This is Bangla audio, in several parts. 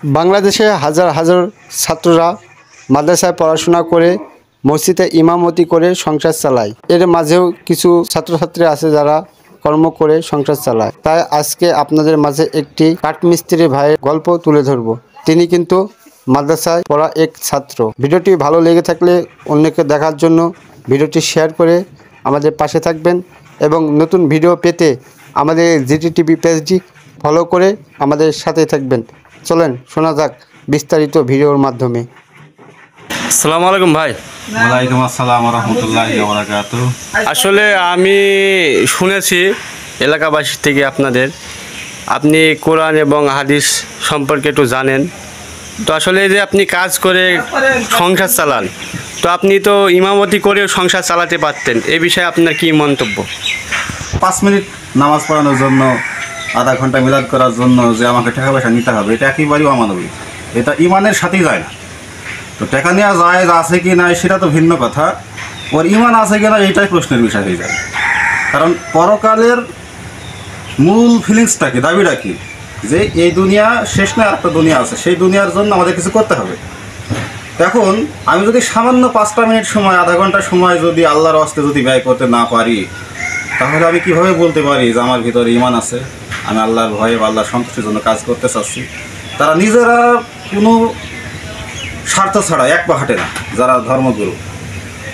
বাংলাদেশে হাজার হাজার ছাত্ররা মাদ্রাসায় পড়াশোনা করে মসজিদে ইমামতি করে সংসার চালায়। এর মাঝেও কিছু ছাত্রছাত্রী আছে যারা কর্ম করে সংসার চালায়। তাই আজকে আপনাদের মাঝে একটি কাঠমিস্ত্রি ভাইয়ের গল্প তুলে ধরব। তিনি কিন্তু মাদ্রাসায় পড়া এক ছাত্র। ভিডিওটি ভালো লেগে থাকলে অন্যকে দেখার জন্য ভিডিওটি শেয়ার করে আমাদের পাশে থাকবেন এবং নতুন ভিডিও পেতে আমাদের জিটিটিভি পেজটি ফলো করে আমাদের সাথে থাকবেন। চলেন শোনা যাক বিস্তারিত ভিডিওর মাধ্যমে। আসসালামু আলাইকুম ভাই। ওয়ালাইকুম আসসালাম ওয়া রাহমাতুল্লাহি ওয়া বারাকাতুহু। আসলে আমি শুনেছি এলাকাবাসী থেকে আপনি কোরআন এবং হাদিস সম্পর্কে একটু জানেন। তো আসলে যে আপনি কাজ করে সংসার চালান, তো আপনি তো ইমামতি করেও সংসার চালাতে পারতেন, এ বিষয়ে আপনার কি মন্তব্য? 5 মিনিট নামাজ পড়ানোর জন্য, আধা ঘন্টা মিলাদ করার জন্য যে আমাকে টাকা পয়সা নিতে হবে, এটা একেবারেই অমানবিক। এটা ইমানের সাথেই যায় না। তো টাকা নেওয়া যায় আছে কি নাই সেটা তো ভিন্ন কথা, ওর ইমান আছে কি না এইটাই প্রশ্নের বিষয় হয়ে যায়। কারণ পরকালের মূল ফিলিংসটা কি, দাবিটা কি, যে এই দুনিয়া শেষ না, একটা দুনিয়া আছে, সেই দুনিয়ার জন্য আমাদের কিছু করতে হবে। এখন আমি যদি সামান্য 5টা মিনিট সময়, আধা ঘন্টা সময় যদি আল্লাহর রাস্তায় যদি ব্যয় করতে না পারি, তাহলে আমি কীভাবে বলতে পারি যে আমার ভিতরে ইমান আছে, আমি আল্লাহর ভয়ে বা আল্লাহর সন্তুষ্টির জন্য কাজ করতে চাচ্ছি? তারা নিজেরা কোনো স্বার্থ ছাড়া এক পা হাঁটে না যারা ধর্মগুরু,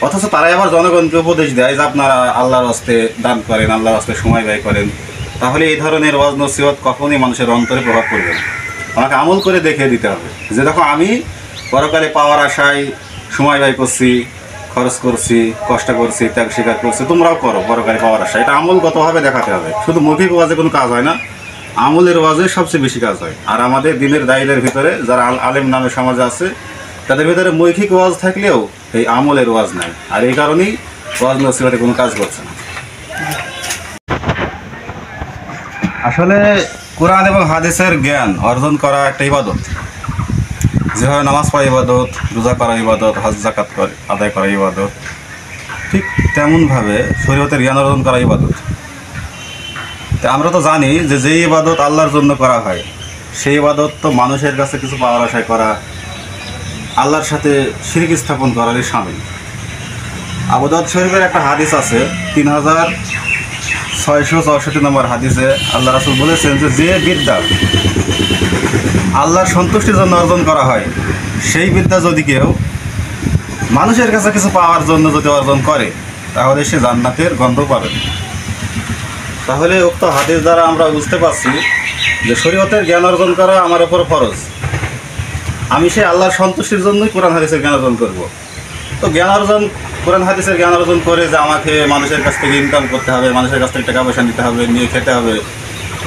অথচ তারাই আবার জনগণকে উপদেশ দেয় যে আপনারা আল্লাহর রাস্তায় দান করেন, আল্লাহর রাস্তায় সময় ব্যয় করেন। তাহলে এই ধরনের ওয়াজ নসিহত কখনোই মানুষের অন্তরে প্রভাব পড়বে না। আমাকে আমল করে দেখিয়ে দিতে হবে যে দেখো আমি পরকালে পাওয়ার আশায় সময় ব্যয় করছি, খরচ করছি, কষ্ট করছি, ত্যাগ স্বীকার করছি, তোমরাও করো পরকালে পাওয়ার আশা। এটা আমলগতভাবে দেখাতে হবে। শুধু মৌখিক ওয়াজে কোনো কাজ হয় না, আমলের ওয়াজে সবচেয়ে বেশি কাজ হয়। আর আমাদের দিনের দায়ীদের ভিতরে যারা আলেম নামে সমাজে আছে, তাদের ভিতরে মৌখিক ওয়াজ থাকলেও এই আমলের ওয়াজ নাই। আর এই কারণেই ওয়াজ নসিহতে কোনো কাজ করছে না। আসলে কোরআন এবং হাদিসের জ্ঞান অর্জন করা একটা ইবাদত। যেভাবে নামাজ পড়া ইবাদত, রোজা করা ইবাদত, হজ যাকাত আদায় করা ইবাদত, ঠিক তেমনভাবে শরীয়তের জ্ঞান অর্জন করা ইবাদত। তা আমরা তো জানি যে যেই ইবাদত আল্লাহর জন্য করা হয়, সেই ইবাদত তো মানুষের কাছে কিছু পাওয়ার আশায় করা, আল্লাহর সাথে শিরক স্থাপন করারই শামিল। আবু দাউদ শরীফের একটা হাদিস আছে, 3664 নম্বর হাদিসে আল্লাহ রাসূল বলেছেন যে বিদ্যা আল্লাহর সন্তুষ্টির জন্য অর্জন করা হয়, সেই বিদ্যা যদি কেউ মানুষের কাছে কিছু পাওয়ার জন্য যদি অর্জন করে, তাহলে সে জান্নাতের গন্ধ পাবে। তাহলে উক্ত হাদিস দ্বারা আমরা বুঝতে পারছি যে শরীয়তের জ্ঞান অর্জন করা আমার উপর ফরজ। আমি সে আল্লাহর সন্তুষ্টির জন্যই কোরআন হাদিসের জ্ঞান অর্জন করব। তো জ্ঞান অর্জন, কোরআন হাদিসের জ্ঞান অর্জন করে যে আমাকে মানুষের কাছ থেকে ইনকাম করতে হবে, মানুষের কাছ থেকে টাকা পয়সা নিতে হবে, নিয়ে খেতে হবে,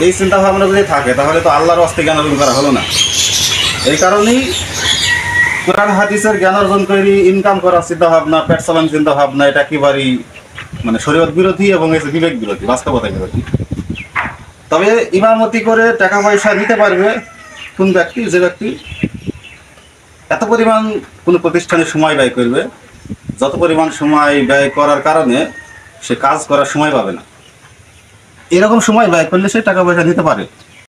এই চিন্তাভাবনা যদি থাকে, তাহলে তো আল্লাহর রাস্তায় জ্ঞান অর্জন করা হলো না। এই কারণেই কোরআন হাদিসের জ্ঞান অর্জন করে ইনকাম করার চিন্তাভাবনা, পেট চালান চিন্তাভাবনা, এটা একেবারেই মানে শরীয়ত বিরোধী এবং বিবেক বিরোধী, বাস্তবতা বিরোধী। তবে ইমামতি করে টাকা পয়সা নিতে পারবে কোন ব্যক্তি, যে ব্যক্তি এত পরিমাণ কোনো প্রতিষ্ঠানে সময় ব্যয় করবে, যত পরিমাণ সময় ব্যয় করার কারণে সে কাজ করার সময় পাবে না, এরকম সময় ব্যয় করলে সে টাকা পয়সা নিতে পারে।